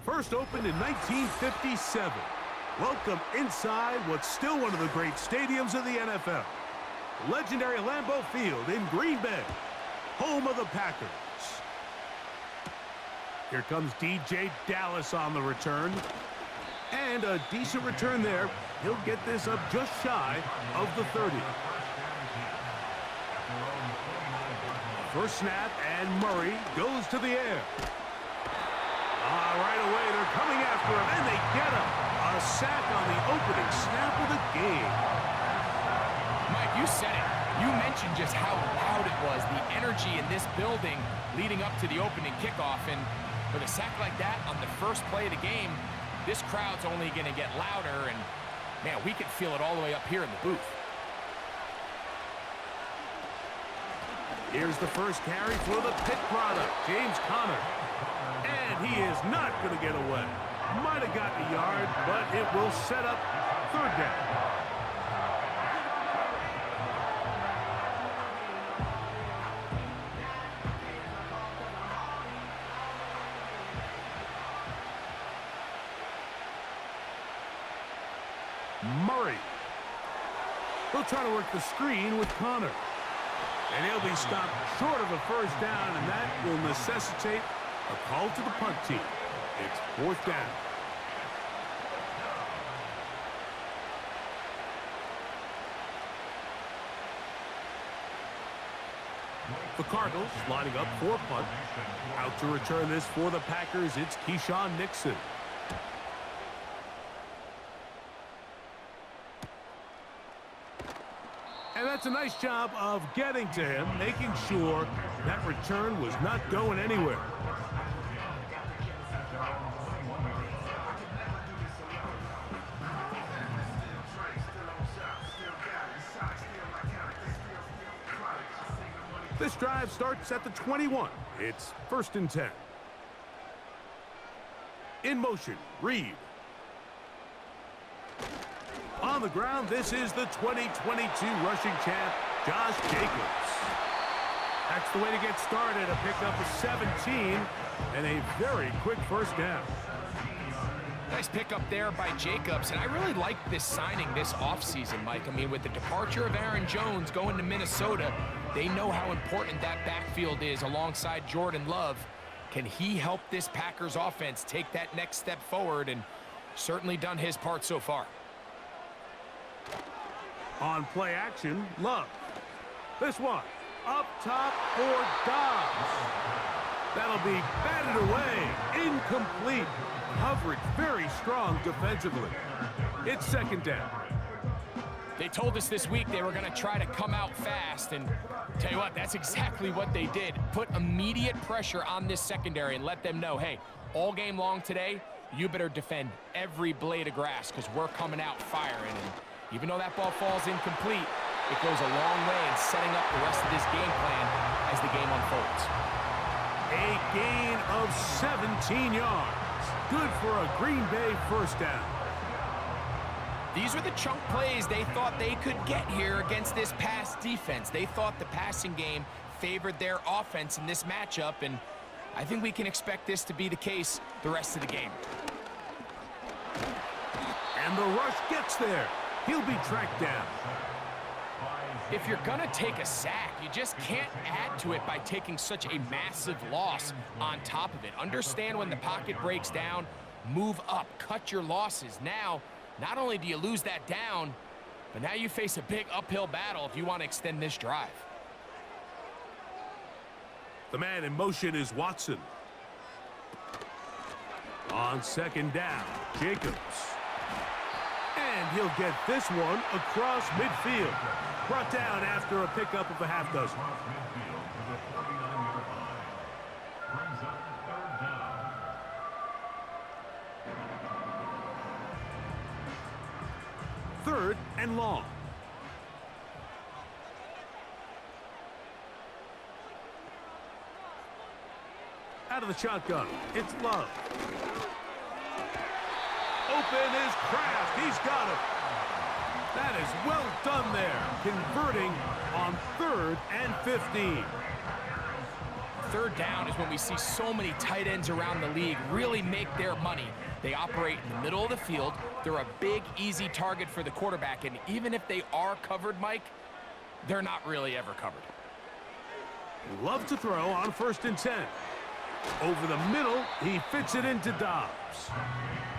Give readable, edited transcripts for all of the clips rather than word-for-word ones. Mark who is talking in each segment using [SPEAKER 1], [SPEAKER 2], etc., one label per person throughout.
[SPEAKER 1] First opened in 1957. Welcome inside what's still one of the great stadiums of the NFL. Legendary Lambeau Field in Green Bay, home of the Packers. Here comes DJ Dallas on the return. And a decent return there. He'll get this up just shy of the 30. First snap, and Murray goes to the air. Right away, they're coming after him, and they get him. A sack on the opening snap of the game.
[SPEAKER 2] Mike, you said it. You mentioned just how loud it was, the energy in this building leading up to the opening kickoff. And with a sack like that on the first play of the game, this crowd's only going to get louder. And, man, we can feel it all the way up here in the booth.
[SPEAKER 1] Here's the first carry for the Pitt product, James Conner. And he is not going to get away. Might have gotten a yard, but it will set up third down. Murray. He'll try to work the screen with Conner. And he'll be stopped short of a first down, and that will necessitate a call to the punt team. It's fourth down. The Cardinals lining up for punt. Out to return this for the Packers, it's Keyshawn Nixon. And that's a nice job of getting to him, making sure that return was not going anywhere. This drive starts at the 21. It's 1st and 10. In motion, Reed. On the ground, this is the 2022 rushing champ, Josh Jacobs. That's the way to get started. A pickup of 17 and a very quick first down.
[SPEAKER 2] Nice pickup there by Jacobs, and I really like this signing this offseason, Mike. I mean, with the departure of Aaron Jones going to Minnesota, they know how important that backfield is alongside Jordan Love. Can he help this Packers offense take that next step forward? And certainly done his part so far.
[SPEAKER 1] On play action, Love. This one, up top for Dobbs. That'll be batted away, incomplete. Coverage very strong defensively. It's 2nd down.
[SPEAKER 2] They told us this week they were going to try to come out fast, and tell you what, that's exactly what they did. Put immediate pressure on this secondary and let them know, hey, all game long today, you better defend every blade of grass because we're coming out firing. And even though that ball falls incomplete, it goes a long way in setting up the rest of this game plan as the game unfolds.
[SPEAKER 1] A gain of 17 yards. Good for a Green Bay first down.
[SPEAKER 2] These were the chunk plays they thought they could get here against this pass defense. They thought the passing game favored their offense in this matchup, and I think we can expect this to be the case the rest of the game.
[SPEAKER 1] And the rush gets there. He'll be tracked down.
[SPEAKER 2] If you're going to take a sack, you just can't add to it by taking such a massive loss on top of it. Understand when the pocket breaks down, move up, cut your losses. Now, not only do you lose that down, but now you face a big uphill battle if you want to extend this drive.
[SPEAKER 1] The man in motion is Watson. On 2nd down, Jacobs. And he'll get this one across midfield. Brought down after a pickup of a half dozen. Third and long. Out of the shotgun, it's Love. Open is Kraft. He's got him. That is well done there, converting on 3rd and 15.
[SPEAKER 2] third down is when we see so many tight ends around the league really make their money. They operate in the middle of the field. They're a big, easy target for the quarterback, and even if they are covered, Mike, they're not really ever covered.
[SPEAKER 1] Love to throw on 1st and 10. Over the middle, he fits it into Dobbs.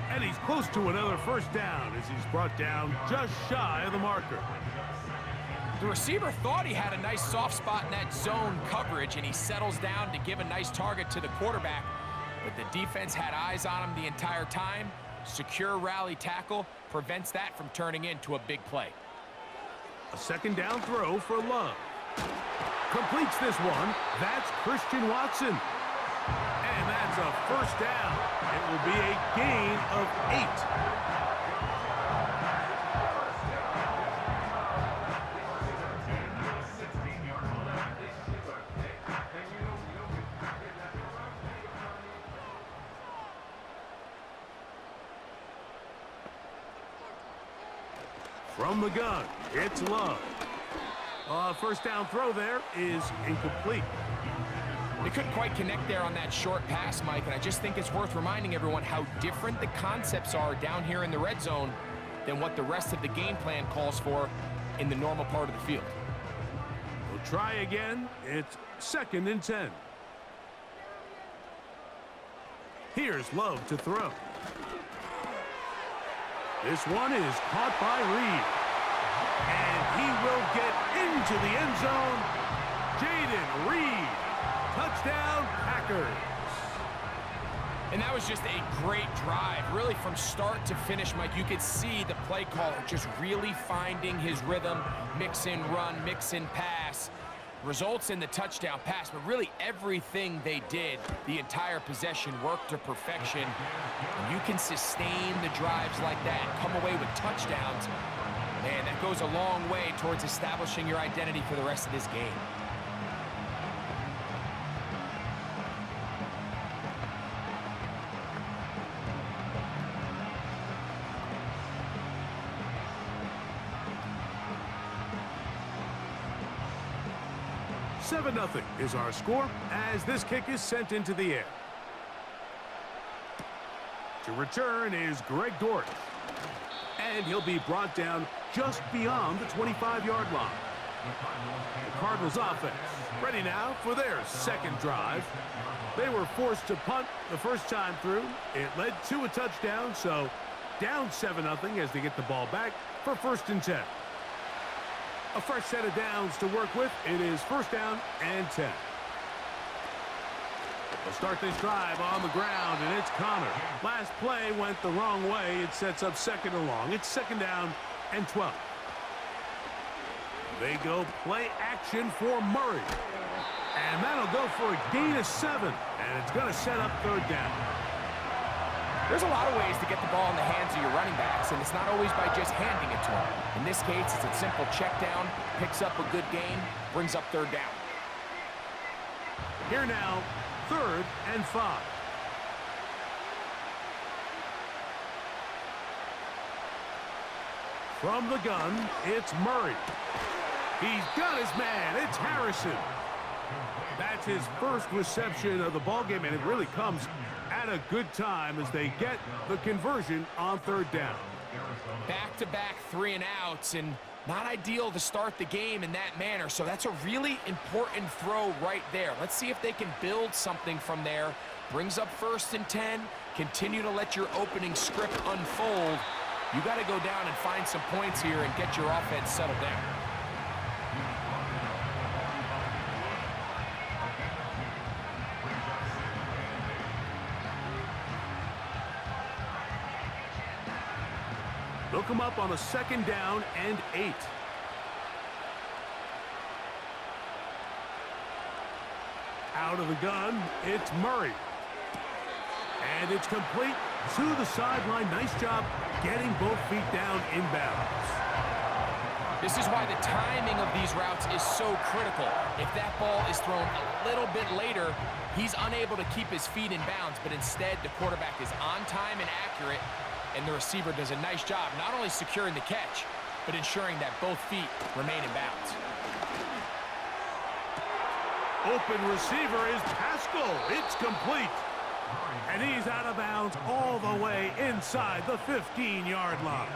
[SPEAKER 1] And he's close to another first down as he's brought down just shy of the marker.
[SPEAKER 2] The receiver thought he had a nice soft spot in that zone coverage, and he settles down to give a nice target to the quarterback. But the defense had eyes on him the entire time. Secure rally tackle prevents that from turning into a big play.
[SPEAKER 1] A 2nd down throw for Love. Completes this one. That's Christian Watson. And that's a first down. It will be a gain of 8. From the gun, it's Love. First down throw there is incomplete.
[SPEAKER 2] They couldn't quite connect there on that short pass, Mike, and I just think it's worth reminding everyone how different the concepts are down here in the red zone than what the rest of the game plan calls for in the normal part of the field.
[SPEAKER 1] We'll try again. It's 2nd and 10. Here's Love to throw. This one is caught by Reed. And he will get into the end zone. Jaden Reed. Touchdown, Packers.
[SPEAKER 2] And that was just a great drive. Really, from start to finish, Mike, you could see the play caller just really finding his rhythm. Mix in run, mix in pass. Results in the touchdown pass, but really everything they did, the entire possession, worked to perfection. And you can sustain the drives like that and come away with touchdowns. Man, that goes a long way towards establishing your identity for the rest of this game.
[SPEAKER 1] Nothing is our score as this kick is sent into the air. To return is Greg Dortch. And he'll be brought down just beyond the 25-yard line. The Cardinals offense ready now for their 2nd drive. They were forced to punt the first time through. It led to a touchdown, so down 7-0 as they get the ball back for 1st and 10. A fresh set of downs to work with. It is 1st down and 10. They'll start this drive on the ground, and it's Connor. Last play went the wrong way. It sets up 2nd and long. It's 2nd down and 12. They go play action for Murray. And that'll go for a gain of 7. And it's going to set up 3rd down.
[SPEAKER 2] There's a lot of ways to get the ball in the hands of your running backs, and it's not always by just handing it to them. In this case, it's a simple check down, picks up a good gain, brings up 3rd down.
[SPEAKER 1] Here now, 3rd and 5. From the gun, it's Murray. He's got his man. It's Harrison. That's his first reception of the ballgame, and it really comes at a good time as they get the conversion on 3rd down.
[SPEAKER 2] Back-to-back 3-and-outs, and not ideal to start the game in that manner, so that's a really important throw right there. Let's see if they can build something from there. Brings up 1st and 10. Continue to let your opening script unfold. You got to go down and find some points here and get your offense settled down.
[SPEAKER 1] They'll come up on a 2nd down and 8. Out of the gun, it's Murray. And it's complete to the sideline. Nice job getting both feet down inbounds.
[SPEAKER 2] This is why the timing of these routes is so critical. If that ball is thrown a little bit later, he's unable to keep his feet in bounds, but instead the quarterback is on time and accurate, and the receiver does a nice job not only securing the catch, but ensuring that both feet remain in bounds.
[SPEAKER 1] open receiver is Pascal. It's complete. And he's out of bounds all the way inside the 15-yard line.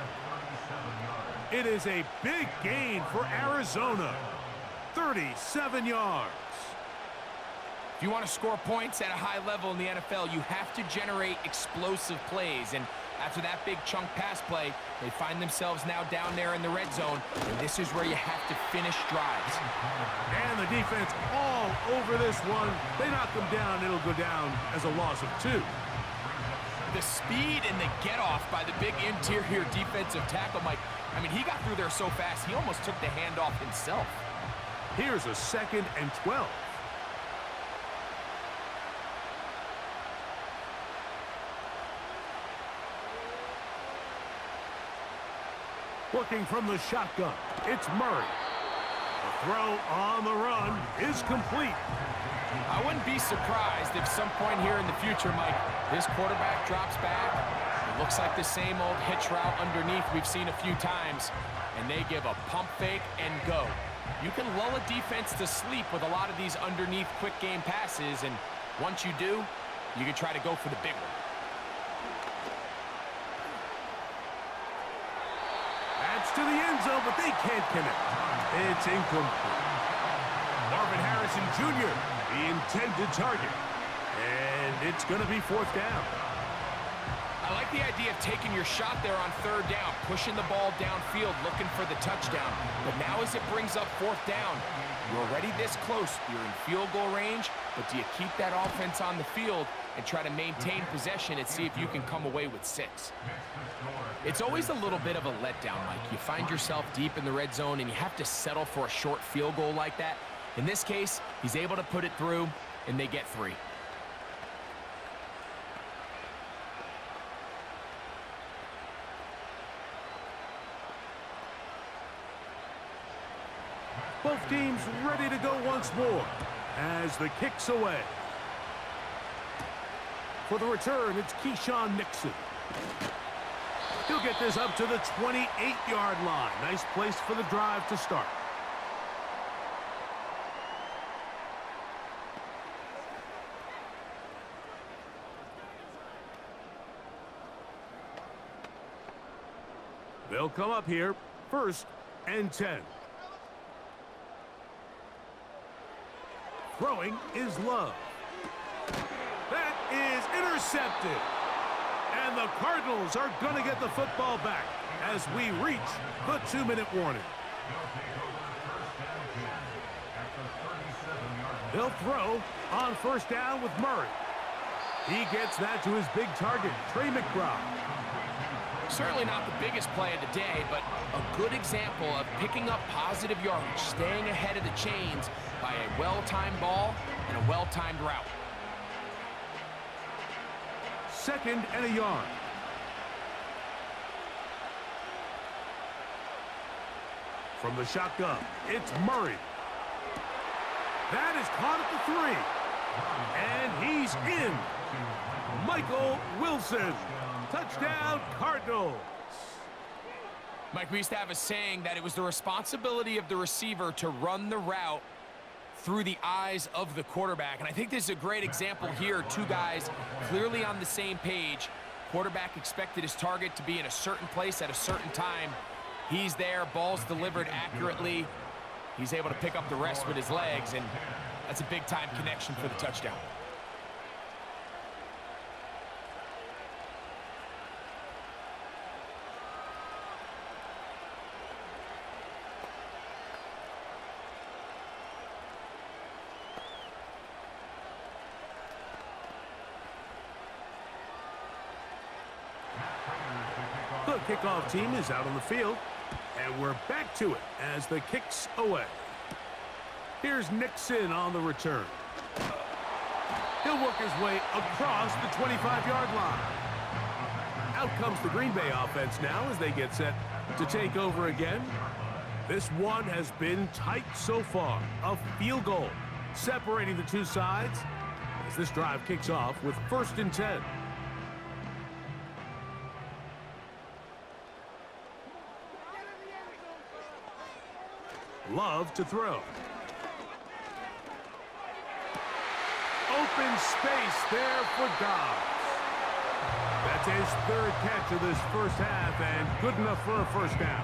[SPEAKER 1] It is a big gain for Arizona. 37 yards.
[SPEAKER 2] If you want to score points at a high level in the NFL, you have to generate explosive plays. And after that big chunk pass play, they find themselves now down there in the red zone. And this is where you have to finish drives.
[SPEAKER 1] And the defense all over this one. They knock them down. It'll go down as a loss of 2.
[SPEAKER 2] The speed and the get-off by the big interior defensive tackle, Mike. I mean, he got through there so fast, he almost took the handoff himself.
[SPEAKER 1] Here's a 2nd and 12. Working from the shotgun, it's Murray. The throw on the run is complete.
[SPEAKER 2] I wouldn't be surprised if some point here in the future, Mike, this quarterback drops back. It looks like the same old hitch route underneath we've seen a few times, and they give a pump fake and go. You can lull a defense to sleep with a lot of these underneath quick game passes, and once you do, you can try to go for the big one.
[SPEAKER 1] To the end zone, but they can't connect. It's incomplete. Marvin Harrison Jr., the intended target. And it's going to be 4th down.
[SPEAKER 2] I like the idea of taking your shot there on 3rd down, pushing the ball downfield, looking for the touchdown. But now as it brings up 4th down, you're already this close. You're in field goal range, but do you keep that offense on the field and try to maintain possession and see if you can come away with 6? It's always a little bit of a letdown, Mike. You find yourself deep in the red zone and you have to settle for a short field goal like that. In this case, he's able to put it through, and they get 3.
[SPEAKER 1] Both teams ready to go once more as the kick's away. For the return, it's Keyshawn Nixon. He'll get this up to the 28-yard line. Nice place for the drive to start. They'll come up here, 1st and 10. Throwing is Love. That is intercepted. And the Cardinals are going to get the football back as we reach the 2-minute warning. They'll throw on 1st down with Murray. He gets that to his big target, Trey McBride.
[SPEAKER 2] Certainly not the biggest play of the day, but a good example of picking up positive yardage, staying ahead of the chains by a well-timed ball and a well-timed route.
[SPEAKER 1] 2nd and a yard. From the shotgun, it's Murray. That is caught at the 3. And he's in. Michael Wilson. Touchdown, Cardinals.
[SPEAKER 2] Mike, we used to have a saying that it was the responsibility of the receiver to run the route through the eyes of the quarterback. And I think this is a great example here. 2 guys clearly on the same page. Quarterback expected his target to be in a certain place at a certain time. He's there, ball's delivered accurately. He's able to pick up the rest with his legs, and that's a big-time connection for the touchdown.
[SPEAKER 1] The kickoff team is out on the field, and we're back to it as the kick's away. Here's Nixon on the return. He'll work his way across the 25-yard line. Out comes the Green Bay offense now as they get set to take over again. This one has been tight so far. A field goal separating the 2 sides as this drive kicks off with 1st and 10. Love to throw. open space there for Dobbs. That's his third catch of this first half, and good enough for a first down.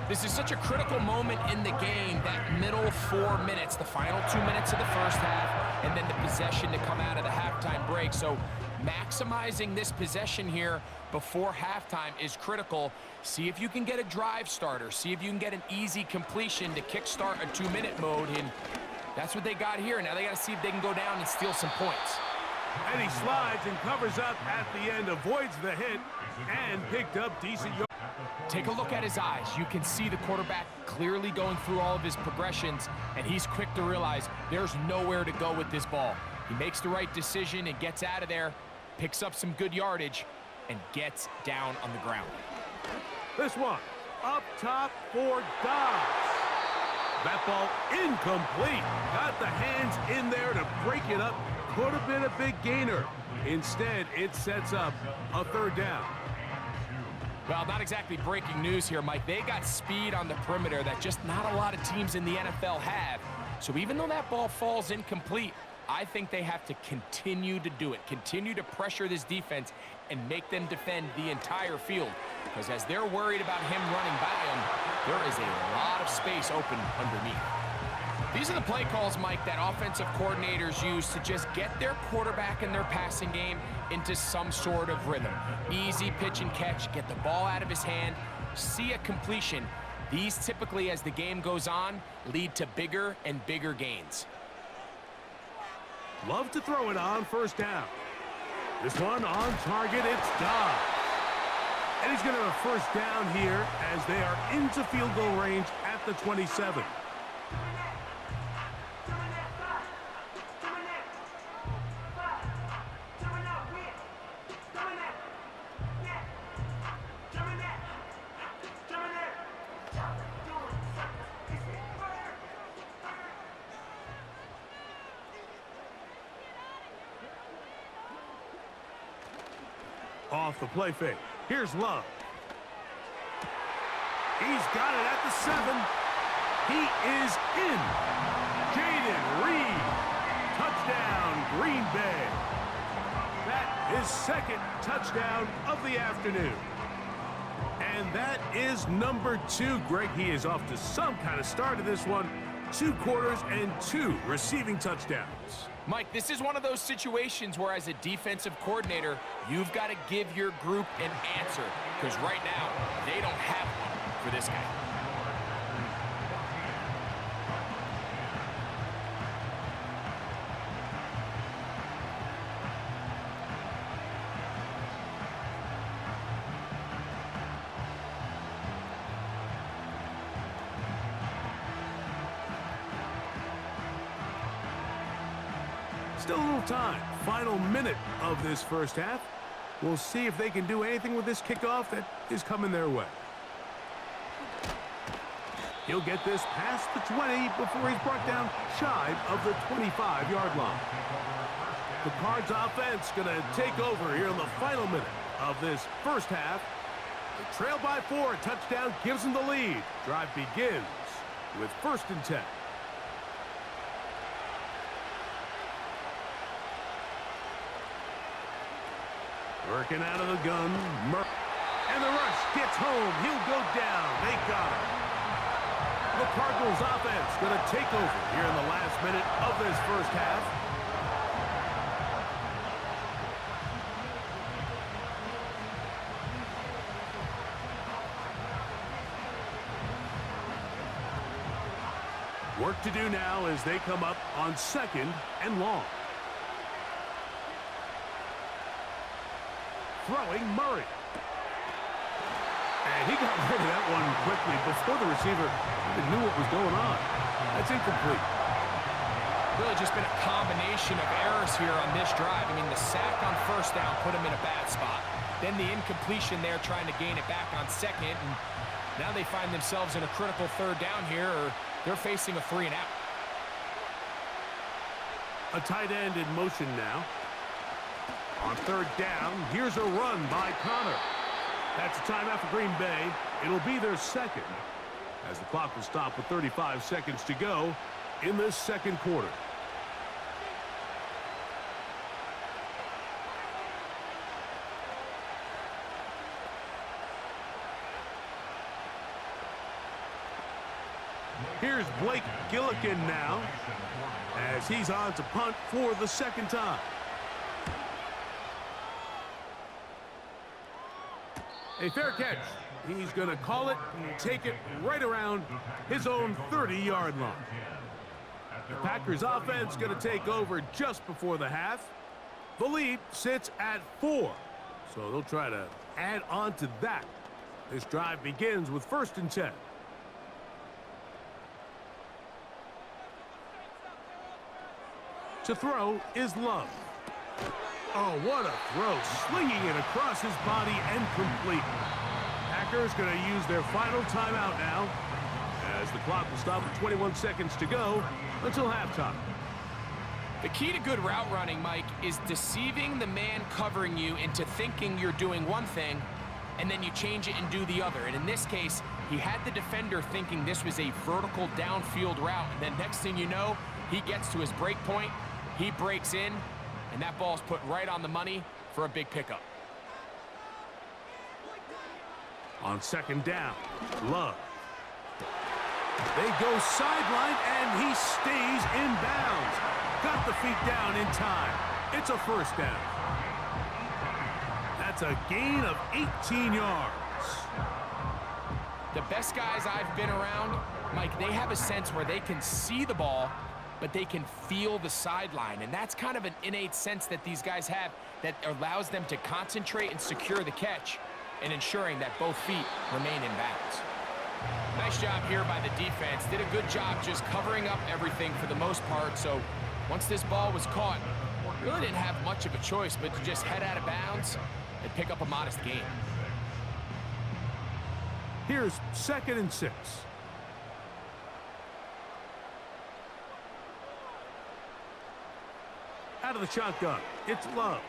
[SPEAKER 2] This is such a critical moment in the game, that middle 4 minutes, the final 2 minutes of the first half, and then the possession to come out of the halftime break. So maximizing this possession here before halftime is critical. See if you can get a drive starter. See if you can get an easy completion to kickstart a 2-minute mode, and that's what they got here. Now they got to see if they can go down and steal some points.
[SPEAKER 1] And he slides and covers up at the end, avoids the hit, and picked up decent yards.
[SPEAKER 2] Take a look at his eyes. You can see the quarterback clearly going through all of his progressions, and he's quick to realize there's nowhere to go with this ball. He makes the right decision and gets out of there, picks up some good yardage, and gets down on the ground.
[SPEAKER 1] This one, up top for Dobbs. That ball incomplete. Got the hands in there to break it up. Could have been a big gainer. Instead, it sets up a third down.
[SPEAKER 2] Well, not exactly breaking news here, Mike. They got speed on the perimeter that just not a lot of teams in the NFL have. So even though that ball falls incomplete, I think they have to continue to do it. Continue to pressure this defense and make them defend the entire field. Because as they're worried about him running by them, there is a lot of space open underneath. These are the play calls, Mike, that offensive coordinators use to just get their quarterback and their passing game into some sort of rhythm. Easy pitch and catch, get the ball out of his hand, see a completion. These typically, as the game goes on, lead to bigger and bigger gains.
[SPEAKER 1] Love to throw it on first down. This one on target, it's Dobbs. And he's going to have a first down here as they are into field goal range at the 27. Off the play fake. Here's Love. He's got it at the 7. He is in. Jaden Reed. Touchdown, Green Bay. That is second touchdown of the afternoon. And that is number 2. Greg, he is off to some kind of start of this one. 2 quarters and 2 receiving touchdowns.
[SPEAKER 2] Mike, this is one of those situations where as a defensive coordinator, you've got to give your group an answer. Because right now, they don't have one for this guy.
[SPEAKER 1] Still a little time. Final minute of this first half. We'll see if they can do anything with this kickoff that is coming their way. He'll get this past the 20 before he's brought down shy of the 25-yard line. The Cards offense going to take over here in the final minute of this first half. They trail by 4. A touchdown gives them the lead. Drive begins with 1st and 10. Working out of the gun. And the rush gets home. He'll go down. They got him. The Cardinals offense going to take over here in the last minute of this first half. Work to do now as they come up on 2nd and long. Throwing Murray. And he got rid of that one quickly before the receiver even knew what was going on. That's incomplete.
[SPEAKER 2] Really just been a combination of errors here on this drive. I mean, the sack on 1st down put him in a bad spot. Then the incompletion there trying to gain it back on 2nd. And now they find themselves in a critical 3rd down here, or they're facing a 3 and out.
[SPEAKER 1] A tight end in motion now. On 3rd down, here's a run by Connor. That's a timeout for Green Bay. It'll be their 2nd, as the clock will stop with 35 seconds to go in this 2nd quarter. Here's Blake Gillikin now, as he's on to punt for the second time. A fair catch. He's going to call it and take it right around his own 30-yard line. The Packers offense going to take over just before the half. The lead sits at 4, so they'll try to add on to that. This drive begins with 1st and 10. To throw is Love. Oh, what a throw. Slinging it across his body and complete. Packers going to use their final timeout now, as the clock will stop with 21 seconds to go until halftime.
[SPEAKER 2] The key to good route running, Mike, is deceiving the man covering you into thinking you're doing one thing, and then you change it and do the other. And in this case, he had the defender thinking this was a vertical downfield route, and then next thing you know, he gets to his break point, he breaks in, and that ball's put right on the money for a big pickup.
[SPEAKER 1] On 2nd down, Love. They go sideline, and he stays in bounds. Got the feet down in time. It's a 1st down. That's a gain of 18 yards.
[SPEAKER 2] The best guys I've been around, Mike, they have a sense where they can see the ball, but they can feel the sideline. And that's kind of an innate sense that these guys have that allows them to concentrate and secure the catch and ensuring that both feet remain in bounds. Nice job here by the defense. Did a good job just covering up everything for the most part. So once this ball was caught, really didn't have much of a choice but to just head out of bounds and pick up a modest gain.
[SPEAKER 1] Here's 2nd and 6. Out of the shotgun, it's Love.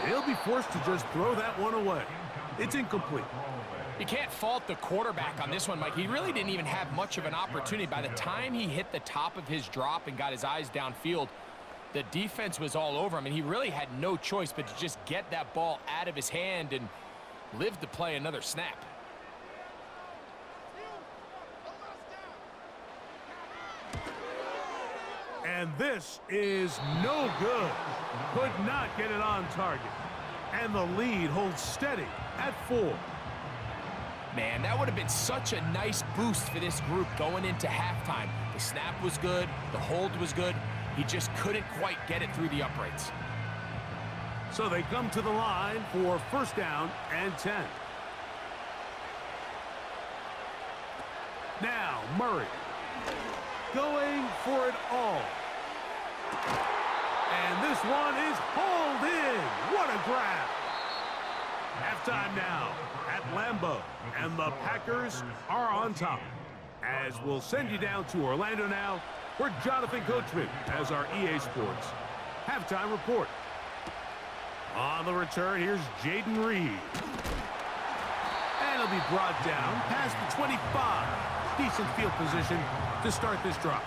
[SPEAKER 1] He'll be forced to just throw that one away. It's incomplete.
[SPEAKER 2] You can't fault the quarterback on this one, Mike. He really didn't even have much of an opportunity. By the time he hit the top of his drop and got his eyes downfield, the defense was all over him, and he really had no choice but to just get that ball out of his hand and live to play another snap.
[SPEAKER 1] And this is no good. Could not get it on target. And the lead holds steady at 4.
[SPEAKER 2] Man, that would have been such a nice boost for this group going into halftime. The snap was good. The hold was good. He just couldn't quite get it through the uprights.
[SPEAKER 1] So they come to the line for 1st down and 10. Now Murray going for it all. And this one is hauled in. What a grab. Halftime now at Lambeau, and the Packers are on top. As we'll send you down to Orlando now, where Jonathan Coachman has our EA Sports halftime report. On the return, here's Jaden Reed. And he'll be brought down past the 25. Decent field position to start this drive.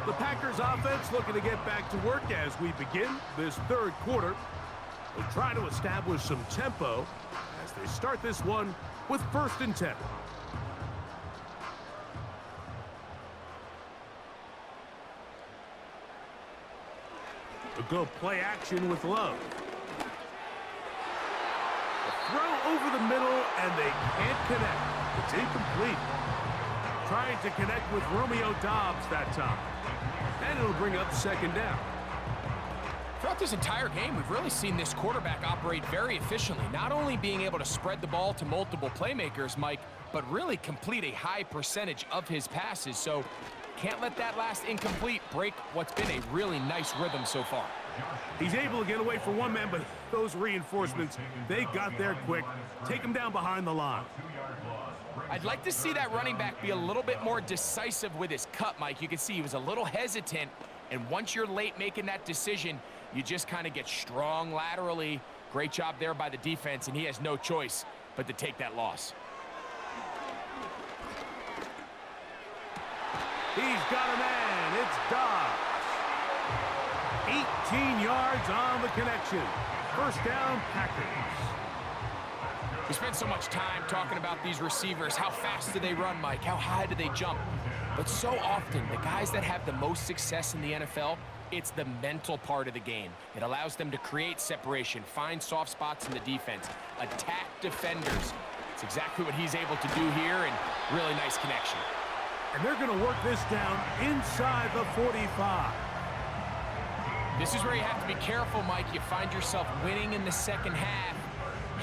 [SPEAKER 1] The Packers offense looking to get back to work as we begin this 3rd quarter. They'll try to establish some tempo as they start this one with 1st and 10. They'll go play action with Love. A throw over the middle, and they can't connect. It's incomplete. Trying to connect with Romeo Doubs that time. And it'll bring up 2nd down.
[SPEAKER 2] Throughout this entire game, we've really seen this quarterback operate very efficiently, not only being able to spread the ball to multiple playmakers, Mike, but really complete a high percentage of his passes. So can't let that last incomplete break what's been a really nice rhythm so far.
[SPEAKER 1] He's able to get away from one man, but those reinforcements, they got there quick. Take him down behind the line.
[SPEAKER 2] I'd like to see that running back be a little bit more decisive with his cut, Mike. You can see he was a little hesitant, and once you're late making that decision, you just kind of get strong laterally. Great job there by the defense, and he has no choice but to take that loss.
[SPEAKER 1] He's got a man. It's Dobbs. 18 yards on the connection. 1st down, Packers.
[SPEAKER 2] We spend so much time talking about these receivers. How fast do they run, Mike? How high do they jump? But so often, the guys that have the most success in the NFL, it's the mental part of the game. It allows them to create separation, find soft spots in the defense, attack defenders. It's exactly what he's able to do here, and really nice connection.
[SPEAKER 1] And they're going to work this down inside the 45.
[SPEAKER 2] This is where you have to be careful, Mike. You find yourself winning in the second half.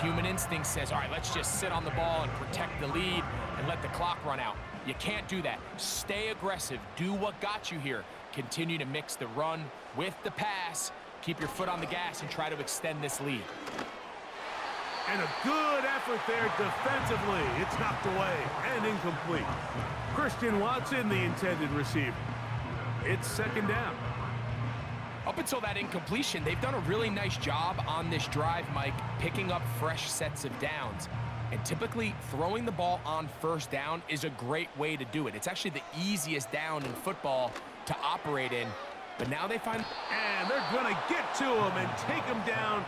[SPEAKER 2] Human instinct says, all right, let's just sit on the ball and protect the lead and let the clock run out. You can't do that. Stay aggressive. Do what got you here. Continue to mix the run with the pass. Keep your foot on the gas and try to extend this lead.
[SPEAKER 1] And a good effort there defensively. It's knocked away and incomplete. Christian Watson, the intended receiver. It's second down.
[SPEAKER 2] Up until that incompletion, they've done a really nice job on this drive, Mike, picking up fresh sets of downs. And typically, throwing the ball on first down is a great way to do it. It's actually the easiest down in football to operate in. But now they find...
[SPEAKER 1] And they're going to get to him and take him down,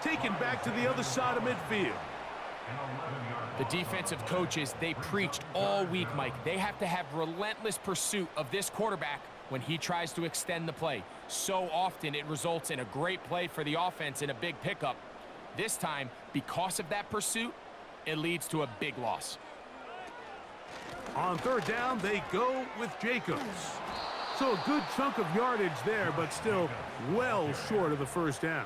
[SPEAKER 1] take him back to the other side of midfield.
[SPEAKER 2] The defensive coaches, they preached all week, Mike. They have to have relentless pursuit of this quarterback when he tries to extend the play. So often it results in a great play for the offense and a big pickup. This time, because of that pursuit, it leads to a big loss.
[SPEAKER 1] On third down, they go with Jacobs. So a good chunk of yardage there, but still well short of the first down.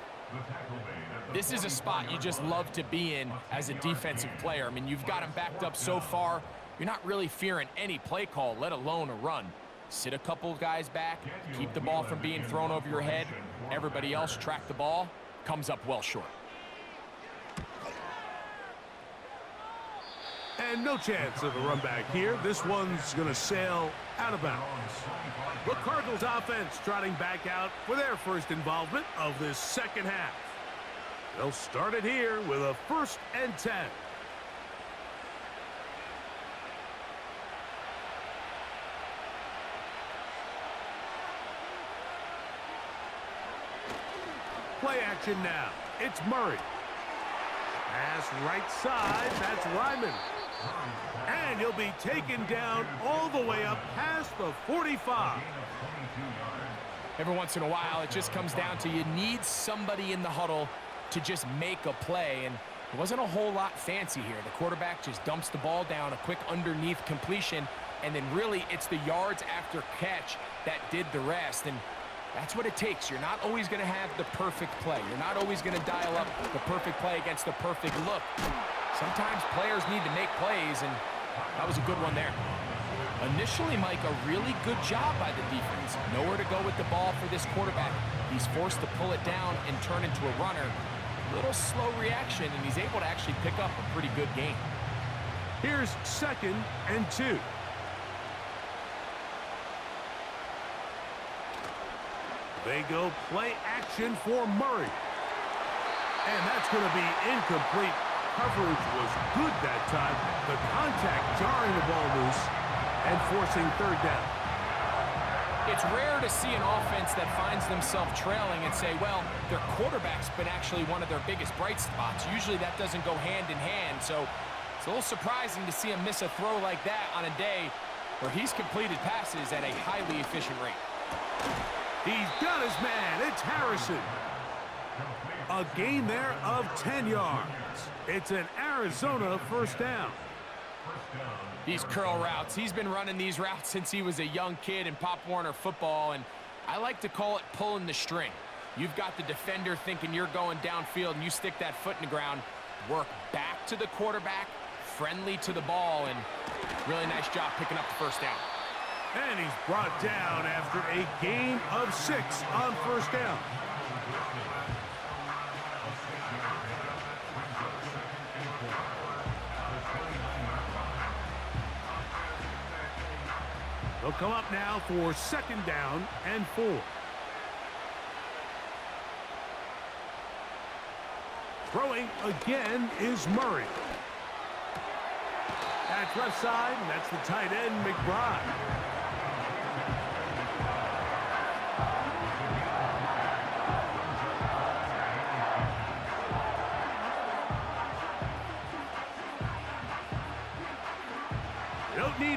[SPEAKER 2] This is a spot you just love to be in as a defensive player. I mean, you've got him backed up so far, you're not really fearing any play call, let alone a run. Sit a couple of guys back, keep the ball from being thrown over your head. Everybody else track the ball, comes up well short.
[SPEAKER 1] And no chance of a run back here. This one's going to sail out of bounds. The Cardinals offense trotting back out for their first involvement of this second half. They'll start it here with a 1st and 10. Play action now. It's Murray. Pass right side. That's Ryman. And he'll be taken down all the way up past the 45.
[SPEAKER 2] Every once in a while, it just comes down to you need somebody in the huddle to just make a play. And it wasn't a whole lot fancy here. The quarterback just dumps the ball down, a quick underneath completion, and then really it's the yards after catch that did the rest. And that's what it takes. You're not always going to have the perfect play. You're not always going to dial up the perfect play against the perfect look. Sometimes players need to make plays, and that was a good one there. Initially, Mike, a really good job by the defense. Nowhere to go with the ball for this quarterback. He's forced to pull it down and turn into a runner. A little slow reaction, and he's able to actually pick up a pretty good gain.
[SPEAKER 1] Here's 2nd and 2. They go play action for Murray. And that's going to be incomplete. Coverage was good that time. The contact jarring the ball loose and forcing 3rd down.
[SPEAKER 2] It's rare to see an offense that finds themselves trailing and say, well, their quarterback's been actually one of their biggest bright spots. Usually that doesn't go hand in hand, so it's a little surprising to see him miss a throw like that on a day where he's completed passes at a highly efficient rate.
[SPEAKER 1] He's got his man. It's Harrison. A gain there of 10 yards. It's an Arizona 1st down.
[SPEAKER 2] These curl routes, he's been running these routes since he was a young kid in Pop Warner football, and I like to call it pulling the string. You've got the defender thinking you're going downfield, and you stick that foot in the ground, work back to the quarterback, friendly to the ball, and really nice job picking up the 1st down.
[SPEAKER 1] And he's brought down after a gain of 6 on 1st down. They'll come up now for 2nd down and 4. Throwing again is Murray. That's left side, and that's the tight end, McBride.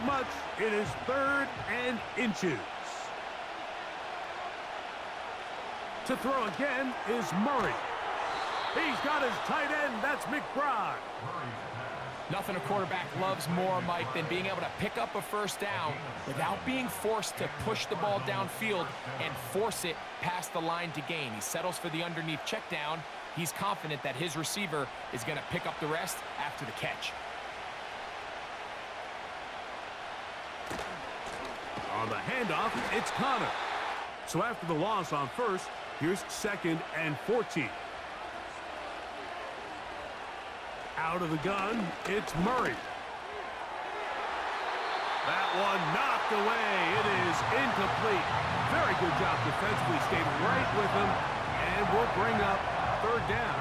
[SPEAKER 1] much. It is 3rd and inches. To throw again is Murray. He's got his tight end. That's McBride.
[SPEAKER 2] Nothing a quarterback loves more, Mike, than being able to pick up a first down without being forced to push the ball downfield and force it past the line to gain. He settles for the underneath check down. He's confident that his receiver is going to pick up the rest after the catch.
[SPEAKER 1] On the handoff, it's Connor. So after the loss on first, here's 2nd and 14. Out of the gun, it's Murray. That one knocked away. It is incomplete. Very good job defensively. Stayed right with him, and will bring up 3rd down.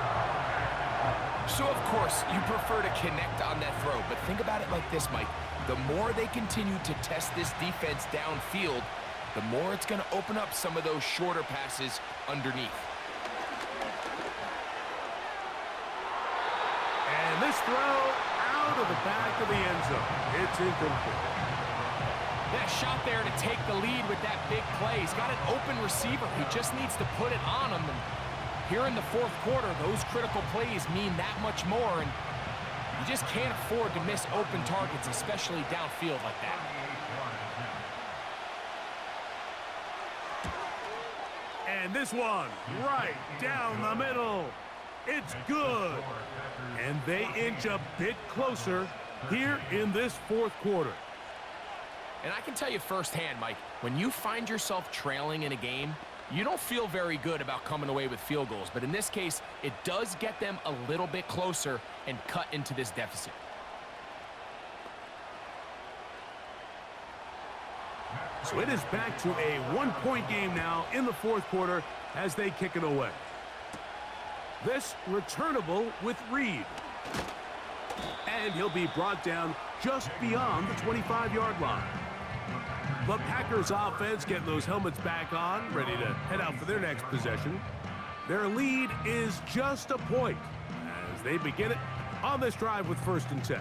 [SPEAKER 2] So, of course, you prefer to connect on that throw, but think about it like this, Mike. The more they continue to test this defense downfield, the more it's going to open up some of those shorter passes underneath.
[SPEAKER 1] And this throw out of the back of the end zone. It's incomplete.
[SPEAKER 2] Yeah, shot there to take the lead with that big play. He's got an open receiver. He just needs to put it on him. And here in the 4th quarter, those critical plays mean that much more. And you just can't afford to miss open targets, especially downfield like that.
[SPEAKER 1] And this one, right down the middle. It's good. And they inch a bit closer here in this 4th quarter.
[SPEAKER 2] And I can tell you firsthand, Mike, when you find yourself trailing in a game, you don't feel very good about coming away with field goals. But in this case, it does get them a little bit closer and cut into this deficit.
[SPEAKER 1] So it is back to a 1-point game now in the 4th quarter as they kick it away. This returnable with Reed. And he'll be brought down just beyond the 25-yard line. The Packers offense getting those helmets back on, ready to head out for their next possession. Their lead is just a point as they begin it on this drive with 1st and 10.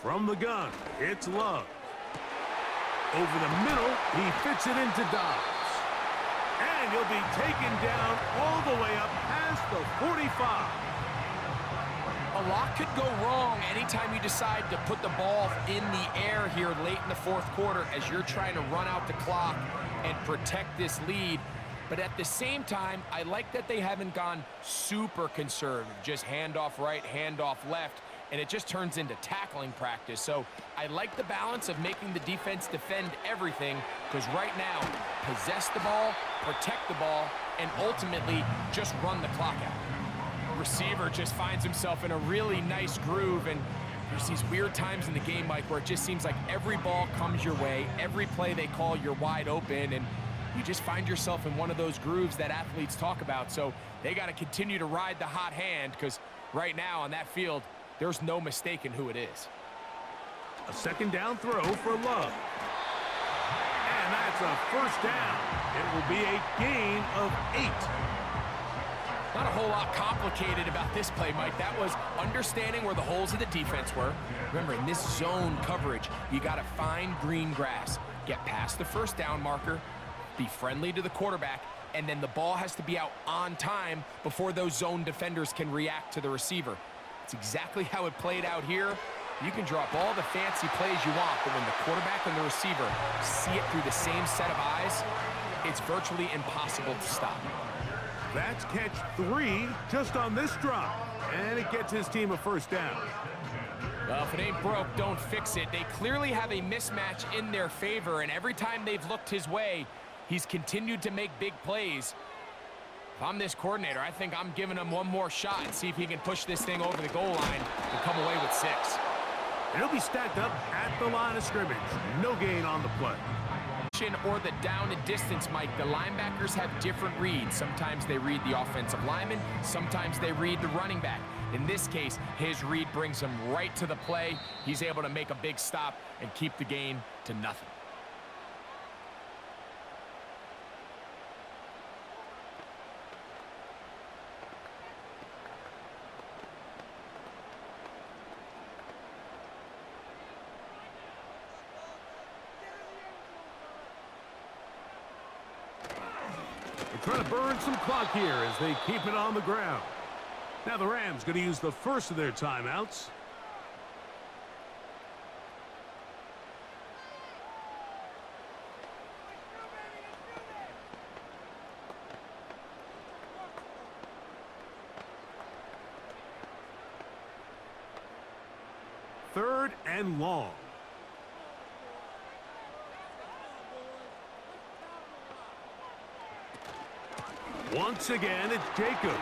[SPEAKER 1] From the gun, it's Love. Over the middle, he fits it into Dobbs. And he'll be taken down all the way up past the 45.
[SPEAKER 2] A lot could go wrong anytime you decide to put the ball in the air here late in the 4th quarter as you're trying to run out the clock and protect this lead. But at the same time, I like that they haven't gone super conservative, just handoff right, handoff left, and it just turns into tackling practice. So I like the balance of making the defense defend everything, because right now, possess the ball, protect the ball, and ultimately just run the clock out. Receiver just finds himself in a really nice groove, and there's these weird times in the game, Mike, where it just seems like every ball comes your way, every play they call, you're wide open, and you just find yourself in one of those grooves that athletes talk about. So they got to continue to ride the hot hand, because right now on that field, there's no mistaking who it is.
[SPEAKER 1] A 2nd down throw for Love. And that's a 1st down. It will be a gain of 8.
[SPEAKER 2] Not a whole lot complicated about this play, Mike. That was understanding where the holes of the defense were. Remember, in this zone coverage, you got to find green grass, get past the 1st down marker, be friendly to the quarterback, and then the ball has to be out on time before those zone defenders can react to the receiver. It's exactly how it played out here. You can drop all the fancy plays you want, but when the quarterback and the receiver see it through the same set of eyes, it's virtually impossible to stop.
[SPEAKER 1] That's catch 3 just on this drive, and it gets his team a 1st down.
[SPEAKER 2] Well, if it ain't broke, don't fix it. They clearly have a mismatch in their favor, and every time they've looked his way, he's continued to make big plays. If I'm this coordinator, I think I'm giving him one more shot and see if he can push this thing over the goal line and come away with 6.
[SPEAKER 1] And he'll be stacked up at the line of scrimmage. No gain on the play.
[SPEAKER 2] Or the down and distance, Mike. The linebackers have different reads. Sometimes they read the offensive lineman. Sometimes they read the running back. In this case, his read brings him right to the play. He's able to make a big stop and keep the gain to nothing.
[SPEAKER 1] Trying to burn some clock here as they keep it on the ground. Now the Rams going to use the first of their timeouts. Third and long. Once again, it's Jacobs.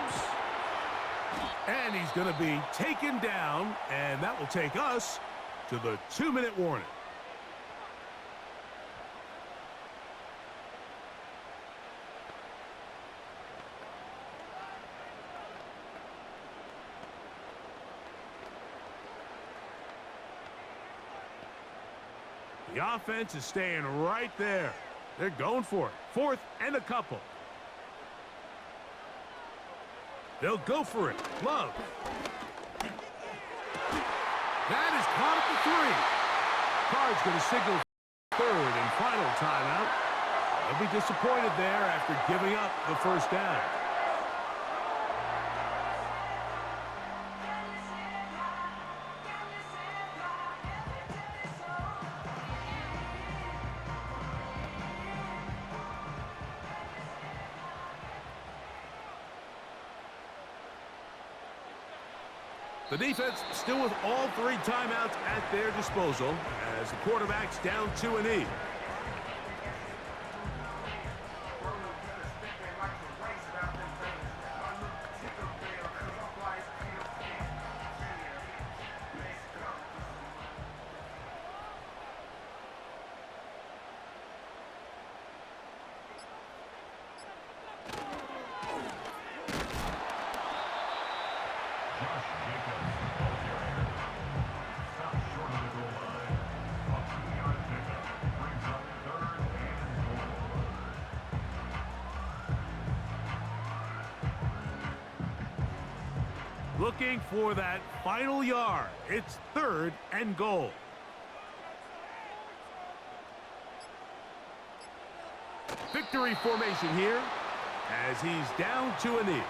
[SPEAKER 1] And he's going to be taken down, and that will take us to the 2-minute warning. The offense is staying right there. They're going for it. Fourth and a couple. They'll go for it. Love. That is caught at the 3. Card's going to signal third and final timeout. They'll be disappointed there after giving up the first down. The defense still with all 3 timeouts at their disposal as the quarterback's down 2-E. Looking for that final yard. It's 3rd and goal. Victory formation here as he's down 2-E.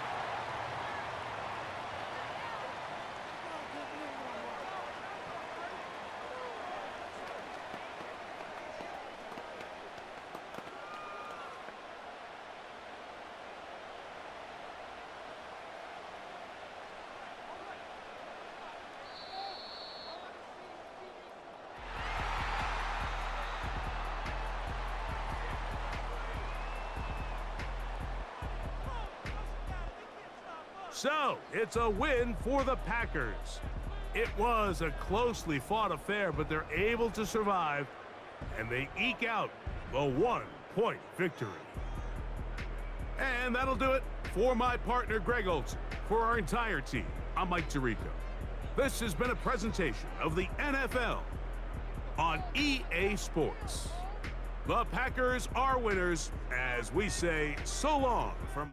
[SPEAKER 1] So, it's a win for the Packers. It was a closely fought affair, but they're able to survive, and they eke out the 1-point victory. And that'll do it for my partner, Greg Olson. For our entire team, I'm Mike Tirico. This has been a presentation of the NFL on EA Sports. The Packers are winners as we say so long from...